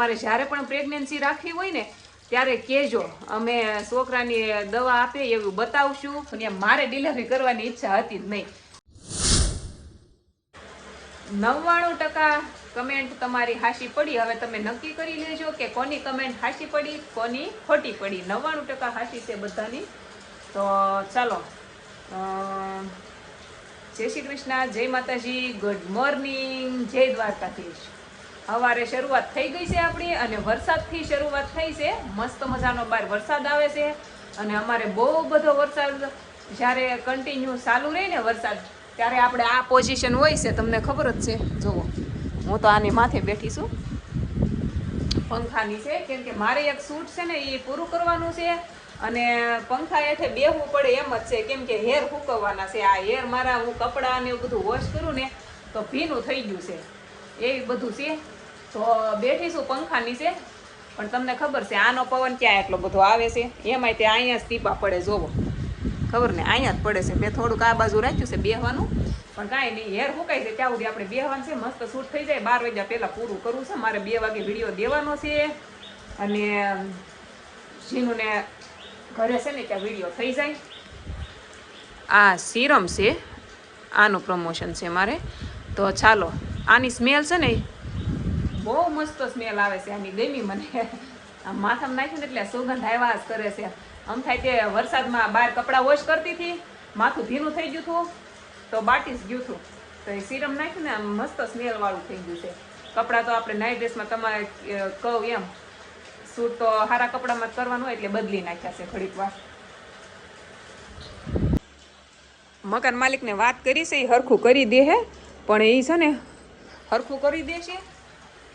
તમારે જ્યારે પણ પ્રેગ્નન્સી રાખવી હોય ને ત્યારે કહેજો, અમે છોકરાની દવા આપે એવું બતાવશું. અને મારે ડિલિવરી કરવાની ઈચ્છા હતી જ નહીં. 99% કમેન્ટ તમારી હાચી પડી. હવે તમે નક્કી કરી લેજો કે કોની કમેન્ટ હાચી પડી, કોની ખોટી પડી. 99% હાચી છે બધાની. તો ચાલો, જય શ્રી કૃષ્ણ, જય માતાજી, ગુડ મોર્નિંગ, જય દ્વારકાધીશ. સવારે શરૂઆત થઈ ગઈ છે આપણી, અને વરસાદથી શરૂઆત થઈ છે. મસ્ત મજાનો બહાર વરસાદ આવે છે. અને અમારે બહુ બધો વરસાદ જ્યારે કન્ટિન્યુ ચાલુ રહે ને વરસાદ, ત્યારે આપણે આ પોઝિશન હોય છે, તમને ખબર જ છે. જુઓ, હું તો આની માથે બેઠી છું પંખાની છે, કેમ કે મારે એક શૂટ છે ને એ પૂરું કરવાનું છે. અને પંખા હેઠે બેહવું પડે એમ જ છે, કેમ કે હેર સૂકવવાના છે. આ હેર મારા હું કપડાં ને એવું બધું વોશ કરું ને તો ભીનું થઈ ગયું છે, એ બધું છે. તો બેઠી છું પંખા નીચે. પણ તમને ખબર છે આનો પવન ક્યાં એટલો બધો આવે છે, એમાંય તે અહીંયા જ ટીપા પડે. જોવો, ખબર ને, અહીંયા જ પડે છે. મેં થોડુંક આ બાજુ રાખ્યું છે બેહવાનું, પણ કાંઈ નહીં, હેર સુકાય છે ત્યાં સુધી આપણે બેહવાનું છે. મસ્ત શૂટ થઈ જાય. 12 વાગ્યા પહેલાં પૂરું કરવું છે મારે. 2 વાગે વિડીયો દેવાનો છે. અને જીનુને ઘરે છે ને ત્યાં વિડીયો થઈ જાય. આ સિરમ છે, આનું પ્રમોશન છે મારે. તો ચાલો, આની સ્મેલ છે ને બહુ મસ્ત સ્મેલ આવે છે. આની ગમી મને. આ માથામાં નાખ્યું ને એટલે સુગંધ આવ્યા જ કરે છે. આમ થાય કે વરસાદમાં બહાર કપડાં વોશ કરતી હતી, માથું ભીનું થઈ ગયું હતું તો બાટી જ ગયું હતું. તો એ સિરમ નાખ્યું ને આમ મસ્ત સ્મેલ વાળું થઈ ગયું છે. કપડાં તો આપણે નાઇટ ડ્રેસમાં તમારે કહું એમ શૂટ તો સારા કપડામાં જ કરવાનું હોય, એટલે બદલી નાખ્યા છે ઘડીક વાર. મકાન માલિકને વાત કરી છે, એ હરખું કરી દે હે. પણ એ છે ને હરખું કરી દે છે.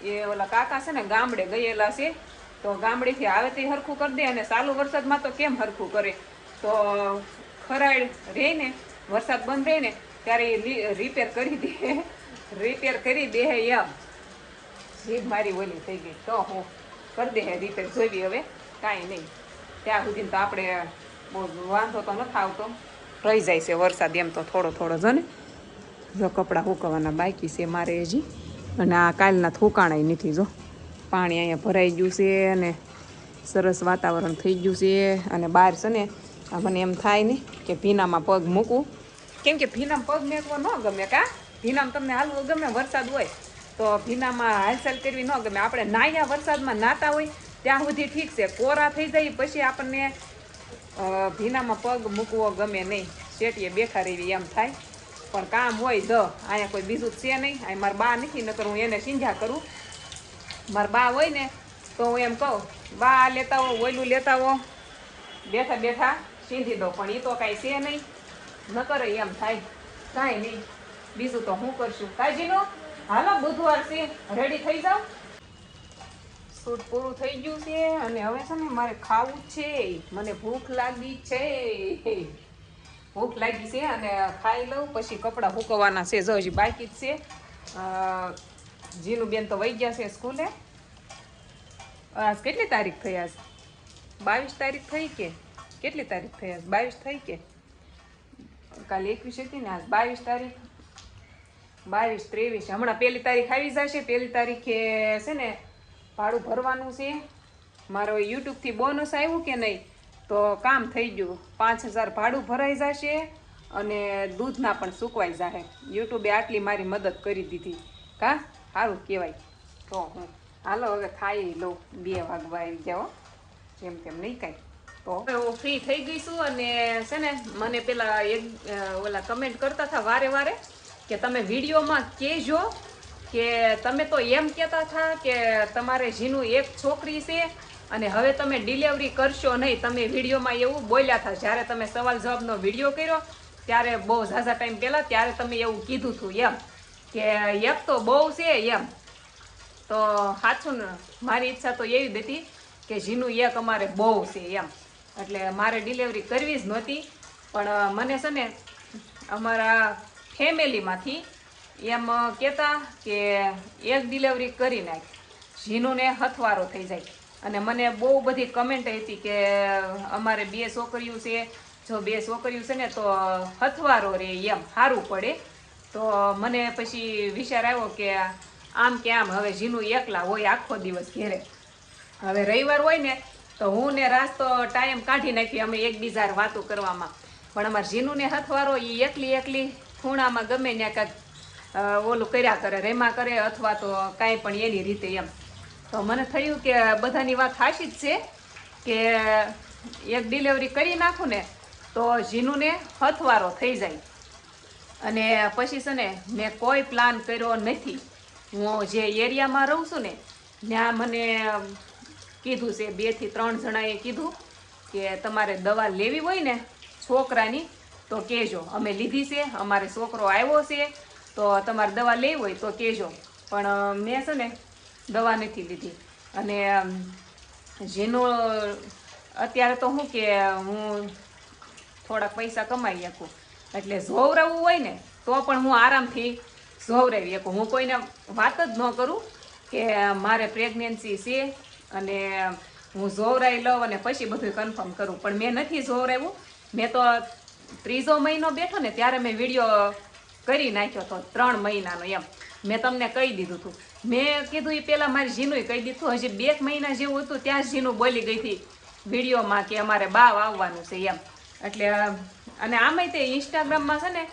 એ ઓલા કાકા છે ને ગામડે ગયેલા છે, તો ગામડેથી આવે તે હરખું કરી દે. અને ચાલુ વરસાદમાં તો કેમ હરખું કરે, તો ખરાડ રહે ને, વરસાદ બંધ રહે ને ત્યારે એ રિપેર કરી દે. રિપેર કરી દે હે એમ. જીભ મારી ઓલી થઈ ગઈ. તો હું કરી દે હે રિપેર. જોઈ હવે કાંઈ નહીં, ત્યાં સુધી તો આપણે બહુ વાંધો તો નથી આવતો. રહી જાય છે વરસાદ એમ તો થોડો થોડો. જો ને, જો કપડાં સૂકવવાના બાકી છે મારે હજી. અને આ કાલના થૂકાણાય નથી. જો પાણી અહીંયા ભરાઈ ગયું છે, અને સરસ વાતાવરણ થઈ ગયું છે. અને બહાર છે ને મને એમ થાય ને કે ભીનામાં પગ મૂકવું, કેમ કે ભીનામાં પગ મેકવો ન ગમે. કા ભીનામાં તમને હાલવું ગમે, વરસાદ હોય તો ભીનામાં હાલચાલ કરવી ન ગમે. આપણે નાયા વરસાદમાં નાતા હોય ત્યાં સુધી ઠીક છે, કોરા થઈ જાય પછી આપણને ભીનામાં પગ મૂકવો ગમે નહીં. શેટીએ બેઠા રહેવી એમ થાય. પણ કામ હોય અહીંયા કોઈ બીજું જ છે નહીં. અહીં મારા બા નથી, નકર હું એને સિંજા કરું. મારા બા હોય ને તો હું એમ કહું, બા આ લેતા હો, ઓયલું લેતા હો, બેઠા બેઠા સીંધી દો. પણ એ તો કાંઈ છે નહીં, ન કરે એમ થાય. કાંઈ નહીં, બીજું તો હું કરશું. કાજીનો હાલો, બુધવાર છે, રેડી થઈ જાવ. શૂટ પૂરું થઈ ગયું છે. અને હવે છે ને મારે ખાવું છે. મને ભૂખ લાગી છે, ભૂખ લાગી છે. અને ખાઈ લઉં, પછી કપડાં સૂકવવાના છે. જો હજી બાકી જ છે. જીનું બેન તો વહી ગયા છે સ્કૂલે. આજ કેટલી તારીખ થઈ? આજ 22 તારીખ થઈ કે કેટલી તારીખ થઈ? આજ 22 થઈ કે કાલે 21 હતી ને? આજ 22 તારીખ, 22, 23. હમણાં 1 તારીખ આવી જશે. 1 તારીખે છે ને ભાડું ભરવાનું છે. મારો યુટ્યુબથી બોનસ આવ્યું કે નહીં, તો કામ થઈ ગયું. 5000 ભાડું ભરાઈ જશે. અને દૂધના પણ સૂકવાઈ જશે. યુટ્યુબે આટલી મારી મદદ કરી દીધી. કા સારું કહેવાય. તો હું હાલો હવે ખાઈ લઉં. 2 વાગવા આવી જાઓ, જેમ તેમ નહીં કાંઈ. તો હવે હું ફ્રી થઈ ગઈ છું. અને છે ને મને પેલા ઓલા કમેન્ટ કરતા હતા વારે વારે કે તમે વિડીયોમાં કહેજો કે તમે તો એમ કહેતા હતા કે તમારે જીનું એક છોકરી છે અને હવે તમે ડિલિવરી કરશો નહીં. તમે વિડીયોમાં એવું બોલ્યા હતા જ્યારે તમે સવાલ જવાબનો વિડીયો કર્યો ત્યારે, બહુ ઝાઝા ટાઈમ પહેલાં, ત્યારે તમે એવું કીધું હતું એમ કે એક તો બહુ છે એમ. તો સાચું ને, મારી ઈચ્છા તો એવી જ હતી કે જીનું એક અમારે બહુ છે એમ. એટલે મારે ડિલિવરી કરવી જ નહોતી. પણ મને છે ને અમારા ફેમિલીમાંથી એમ કહેતા કે એક ડિલિવરી કરી નાખ, જીનુને હથવારો થઈ જાય. અને મને બહુ બધી કમેન્ટ હતી કે અમારે 2 છોકરીઓ છે, જો 2 છોકરીઓ છે ને તો હથવારો રહે એમ, સારું પડે. તો મને પછી વિચાર આવ્યો કે આમ કે આમ. હવે જીનું એકલા હોય આખો દિવસ ઘેરે. હવે રવિવાર હોય ને તો હું ને રાસ તો ટાઈમ કાઢી નાખી અમે એકબીજા વાતો કરવામાં. પણ અમારે જીનું ને હથવારો એ એકલી ખૂણામાં ગમે ને કાંઈક ઓલું કર્યા કરે, રેમા કરે અથવા તો કાંઈ પણ એની રીતે એમ. તો મને થયું કે બધાની વાત સાચી જ છે કે એક ડિલિવરી કરી નાખું ને તો જીનુને હથવારો થઈ જાય. અને પછી છે ને મેં કોઈ પ્લાન કર્યો નથી. હું જે એરિયામાં રહું છું ને ત્યાં મને કીધું છે 2 થી 3 જણાએ કીધું કે તમારે દવા લેવી હોય ને છોકરાની તો કહેજો, અમે લીધી છે, અમારે છોકરો આવ્યો છે તો તમારે દવા લેવી હોય તો કહેજો. પણ મેં છે ને દવા નથી લીધી. અને જેનું અત્યારે તો શું કે હું થોડાક પૈસા કમાઈ શકું એટલે જોવરાવવું હોય ને તો પણ હું આરામથી જોવરાવી શકું. હું કોઈને વાત જ ન કરું કે મારે પ્રેગ્નન્સી છે અને હું જોવરાઈ લઉં અને પછી બધું કન્ફર્મ કરું. પણ મેં નથી જોવરાવ્યું. મેં તો 3જો મહિનો બેઠો ને ત્યારે મેં વિડીયો કરી નાખ્યો હતો 3 મહિનાનો એમ. મેં તમને કહી દીધું હતું. મેં કીધું એ પહેલાં મારી જીનુએ કહી દીધું. હજી 2 મહિના જેવું હતું ત્યાં જ જીનું બોલી ગઈ હતી વિડીયોમાં કે અમારે બાવ આવવાનું છે એમ. એટલે અને આમાંય તે ઇન્સ્ટાગ્રામમાં છે ને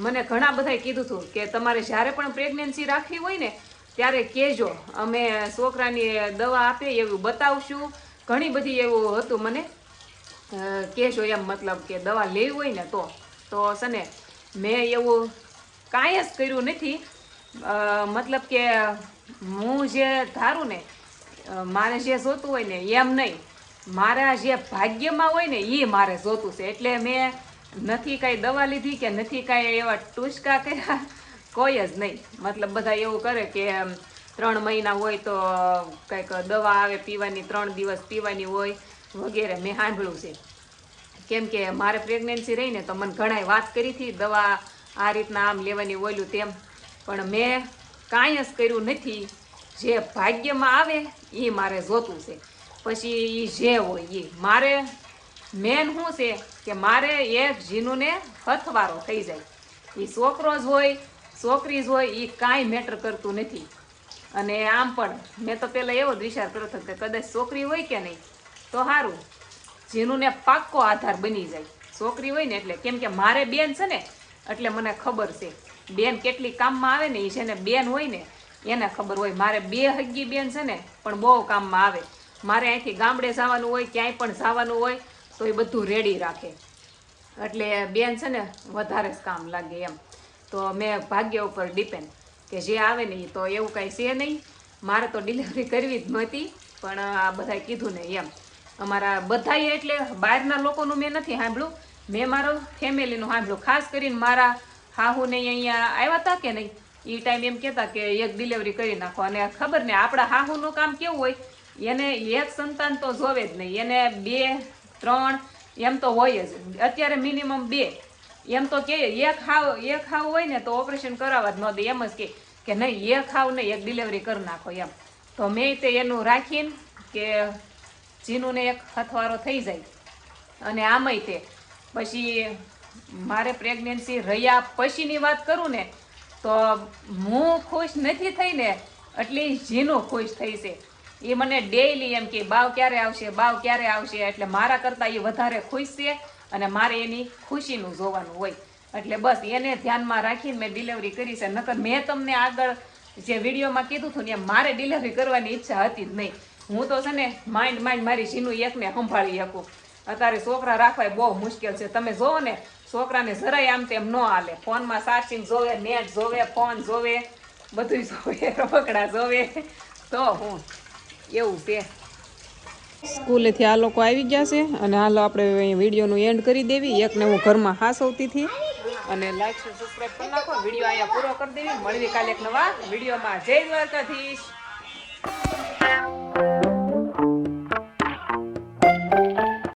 મને ઘણા બધાએ કીધું હતું કે તમારે જ્યારે પણ પ્રેગ્નન્સી રાખવી હોય ને ત્યારે કહેજો, અમે છોકરાની દવા આપે એવું બતાવશું. ઘણી બધી એવું હતું મને કહેજો એમ, મતલબ કે દવા લેવી હોય ને તો છે ને મેં એવું કાંઈ જ કર્યું નથી. મતલબ કે હું જે ધારું ને મારે જે જોતું હોય ને એમ નહીં, મારા જે ભાગ્યમાં હોય ને એ મારે જોતું છે. એટલે મેં નથી કાંઈ દવા લીધી કે નથી કાંઈ એવા ટૂચકા કર્યા, કોઈ જ નહીં. મતલબ બધા એવું કરે કે 3 મહિના હોય તો કંઈક દવા આવે પીવાની, 3 દિવસ પીવાની હોય વગેરે મેં સાંભળ્યું છે. કેમ કે મારે પ્રેગ્નન્સી રહી ને તો મને ઘણાએ વાત કરી હતી દવા આ રીતના આમ લેવાની ઓલું તેમ. પણ મેં કાંઈ જ કર્યું નથી. જે ભાગ્યમાં આવે એ મારે જોતું છે. પછી એ જે હોય એ મારે મેન શું છે કે મારે એક જીનુને હથવારો થઈ જાય. એ છોકરો જ હોય છોકરી જ હોય એ કાંઈ મેટર કરતું નથી. અને આમ પણ મેં તો પહેલાં એવો જ વિચાર કર્યો હતો કે કદાચ છોકરી હોય કે નહીં તો સારું, જીનુને પાક્કો આધાર બની જાય છોકરી હોય ને એટલે. કેમ કે મારે બેન છે ને એટલે મને ખબર છે બેન કેટલી કામમાં આવે ને. એ છે ને બેન હોય ને એને ખબર હોય. મારે 2 હગી બેન છે ને પણ બહુ કામમાં આવે. મારે અહીંથી ગામડે જવાનું હોય ક્યાંય પણ જવાનું હોય તો એ બધું રેડી રાખે. એટલે બેન છે ને વધારે જ કામ લાગે એમ. તો મેં ભાગ્ય ઉપર ડિપેન્ડ કે જે આવે ને એ તો એવું કાંઈ છે નહીં. મારે તો ડિલિવરી કરવી જ નહોતી પણ આ બધાએ કીધું ને એમ. અમારા બધાએ એટલે બહારના લોકોનું મેં નથી સાંભળ્યું, મેં મારું ફેમિલીનું સાંભળ્યું. ખાસ કરીને મારા હાહુને અહીંયા આવ્યા હતા કે નહીં એ ટાઈમ એમ કહેતા કે એક ડિલિવરી કરી નાખો. અને ખબર ને આપણા હાહુનું કામ કેવું હોય, એને એક સંતાન તો જોવે જ નહીં, એને 2 3 એમ તો હોય જ. અત્યારે મિનિમમ 2 એમ તો કે એક હાવ હોય ને તો ઓપરેશન કરાવવા જ ન દે. એમ જ કે નહીં એક હાવ નહીં એક ડિલિવરી કરી નાખો એમ. તો મેં તે એનું રાખીને કે જીનુને એક હથવારો થઈ જાય. અને આમાંય તે પછી મારે પ્રેગ્નન્સી રહ્યા પછીની વાત કરું ને તો હું ખુશ નથી થઈ ને એટલી જીનું ખુશ થઈ છે. એ મને ડેઈલી એમ કે બાવ ક્યારે આવશે બાવ ક્યારે આવશે. એટલે મારા કરતાં એ વધારે ખુશ છે અને મારે એની ખુશીનું જોવાનું હોય. એટલે બસ એને ધ્યાનમાં રાખીને મેં ડિલિવરી કરી છે. નકર મેં તમને આગળ જે વિડીયોમાં કીધું હતું ને મારે ડિલિવરી કરવાની ઈચ્છા હતી જ નહીં. હું તો છે ને માઇન્ડ મારી જીનું એકને સંભાળી શકું. અત્યારે છોકરા રાખવા બહુ મુશ્કેલ છે. તમે જોવો ને છોકરાને જરાય આમ તેમ ન હાલે. ફોનમાં ચાર્જિંગ જોવે, નેટ જોવે, ફોન જોવે, બધું જોવે, રમકડા જોવે. તો હું એવું છે. સ્કૂલેથી આ લોકો આવી ગયા છે અને હાલો આપણે વિડીયોનું એન્ડ કરી દેવી. એકને હું ઘરમાં હાસવતી હતી અને લાઈક સબસ્ક્રાઈબ કરી નાખો. વિડીયો અહીંયા પૂરો કરી દેવી. મળવી કાલે એક નવા વિડીયોમાં. જય દ્વારકાધીશ.